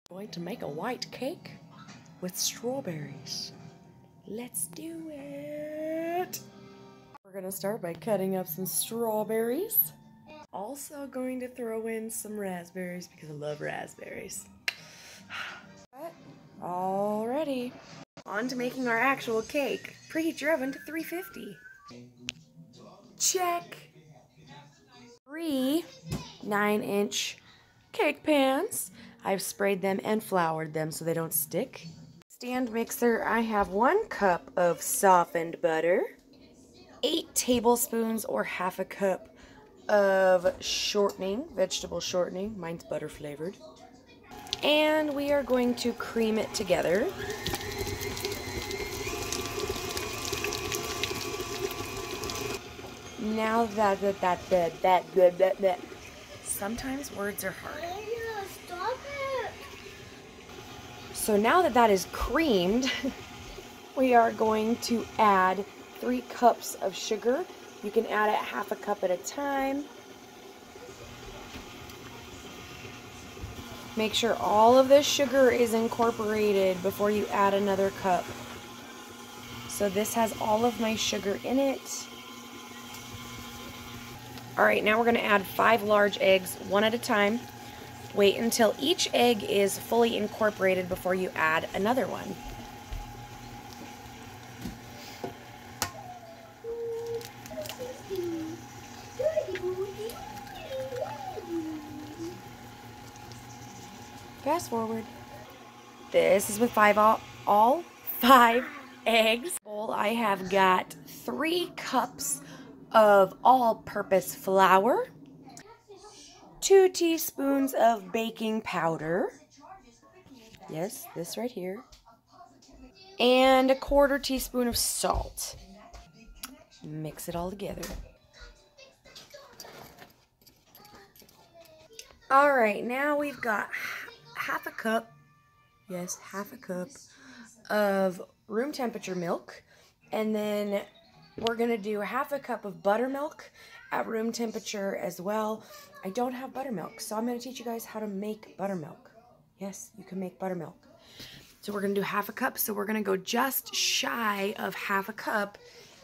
Going to make a white cake with strawberries. Let's do it. We're gonna start by cutting up some strawberries. Also going to throw in some raspberries because I love raspberries. Alrighty. On to making our actual cake. Preheat your oven to 350. Check. 3 9-inch cake pans. I've sprayed them and floured them so they don't stick. Stand mixer, I have 1 cup of softened butter, 8 tablespoons or half a cup of shortening, vegetable shortening. Mine's butter flavored. And we are going to cream it together. Now that sometimes words are hard. Stop it. So now that that is creamed, we are going to add 3 cups of sugar. You can add it half a cup at a time. Make sure all of the sugar is incorporated before you add another cup. So this has all of my sugar in it. Alright, now we're going to add 5 large eggs, one at a time. Wait until each egg is fully incorporated before you add another one. Fast forward. This is with all 5 eggs. I have got 3 cups of all-purpose flour, 2 teaspoons of baking powder, yes, this right here, and 1/4 teaspoon of salt. Mix it all together. Alright, now we've got half a cup, yes, half a cup of room temperature milk, and then we're going to do half a cup of buttermilk at room temperature as well. I don't have buttermilk, so I'm going to teach you guys how to make buttermilk. Yes, you can make buttermilk. So we're going to do half a cup, so we're going to go just shy of half a cup,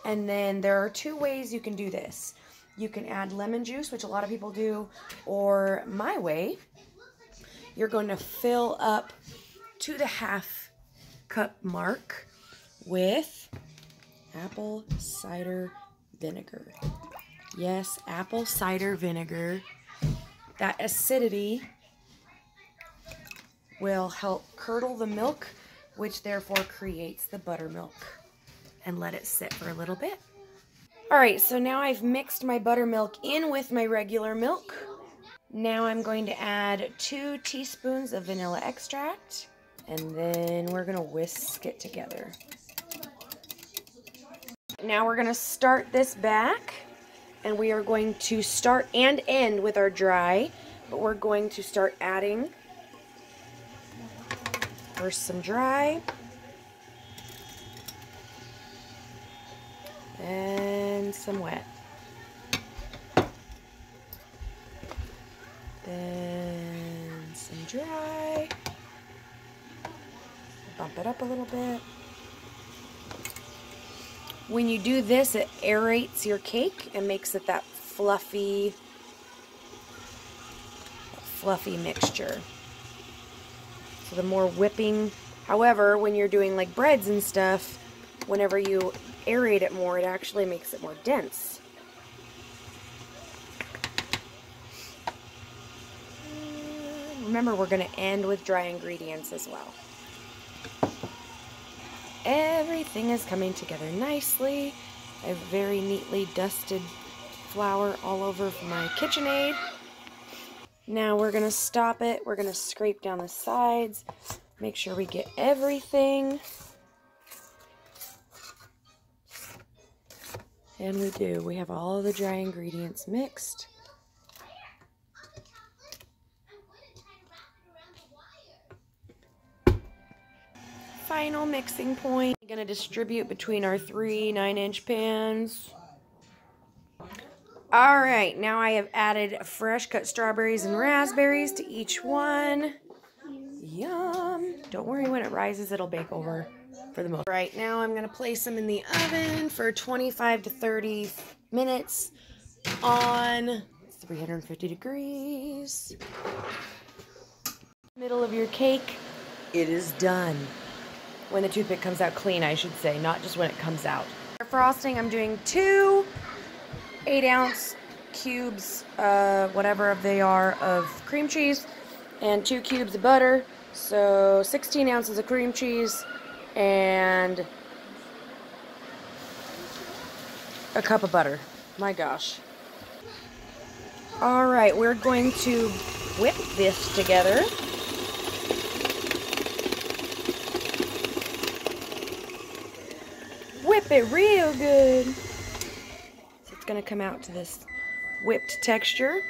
and then there are 2 ways you can do this. You can add lemon juice, which a lot of people do, or my way, you're going to fill up to the half cup mark with apple cider vinegar. Yes, apple cider vinegar. That acidity will help curdle the milk, which therefore creates the buttermilk. And let it sit for a little bit. Alright, so now I've mixed my buttermilk in with my regular milk. Now I'm going to add 2 teaspoons of vanilla extract, and then we're going to whisk it together. Now we're going to start this back, and we are going to start and end with our dry, but we're going to start adding first some dry, and some wet. Then some dry. Bump it up a little bit. When you do this, it aerates your cake and makes it that fluffy mixture. So the more whipping, however, when you're doing like breads and stuff, whenever you aerate it more, it actually makes it more dense. Remember, we're going to end with dry ingredients as well. Everything is coming together nicely. I have very neatly dusted flour all over my KitchenAid. Now we're going to stop it. We're going to scrape down the sides. Make sure we get everything. And we do. We have all the dry ingredients mixed. Final mixing point. I'm going to distribute between our 3 9-inch pans. Alright, now I have added fresh cut strawberries and raspberries to each one. Yum! Don't worry, when it rises, it'll bake over for the most. Right now, I'm going to place them in the oven for 25 to 30 minutes on 350 degrees. Middle of your cake, it is done. When the toothpick comes out clean, I should say, not just when it comes out. For frosting, I'm doing 2 8-ounce cubes, whatever they are, of cream cheese and 2 cubes of butter. So 16 ounces of cream cheese and a cup of butter. My gosh. All right, we're going to whip this together. Whip it real good. So it's going to come out to this whipped texture.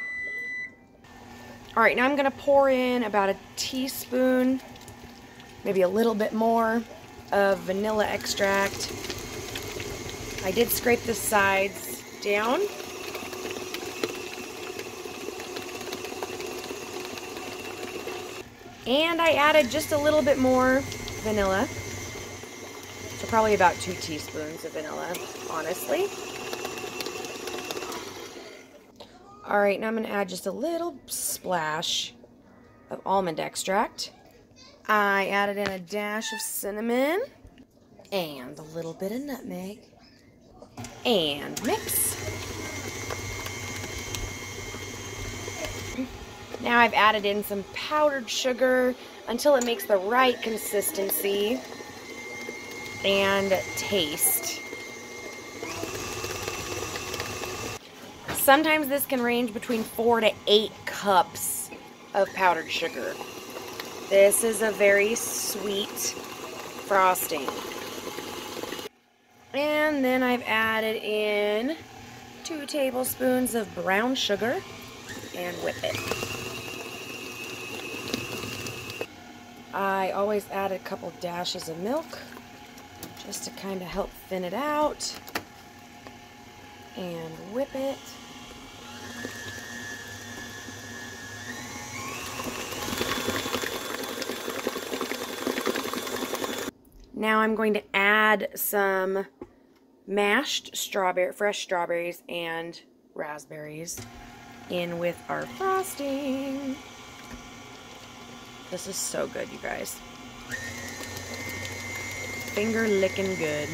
All right, now I'm going to pour in about a teaspoon, maybe a little bit more, of vanilla extract. I did scrape the sides down. And I added just a little bit more vanilla. So probably about 2 teaspoons of vanilla, honestly. All right, now I'm going to add just a little splash of almond extract. I added in a dash of cinnamon and a little bit of nutmeg. And mix. Now I've added in some powdered sugar until it makes the right consistency and taste. Sometimes this can range between 4 to 8 cups of powdered sugar. This is a very sweet frosting. And then I've added in 2 tablespoons of brown sugar and whip it. I always add a couple dashes of milk just to kind of help thin it out. And whip it. Now I'm going to add some mashed fresh strawberries and raspberries in with our frosting. This is so good, you guys. Finger licking good.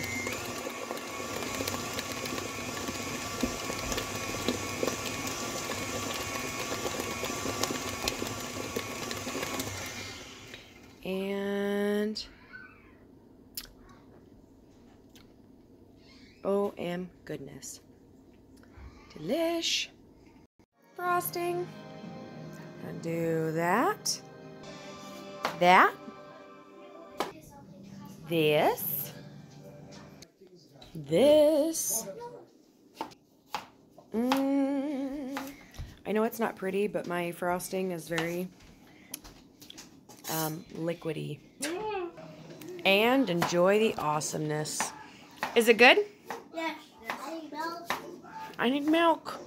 And OM goodness. Delish. Frosting. And do that. That. This. This. I know it's not pretty, but my frosting is very liquidy. And enjoy the awesomeness. Is it good? Yes. I need milk. I need milk.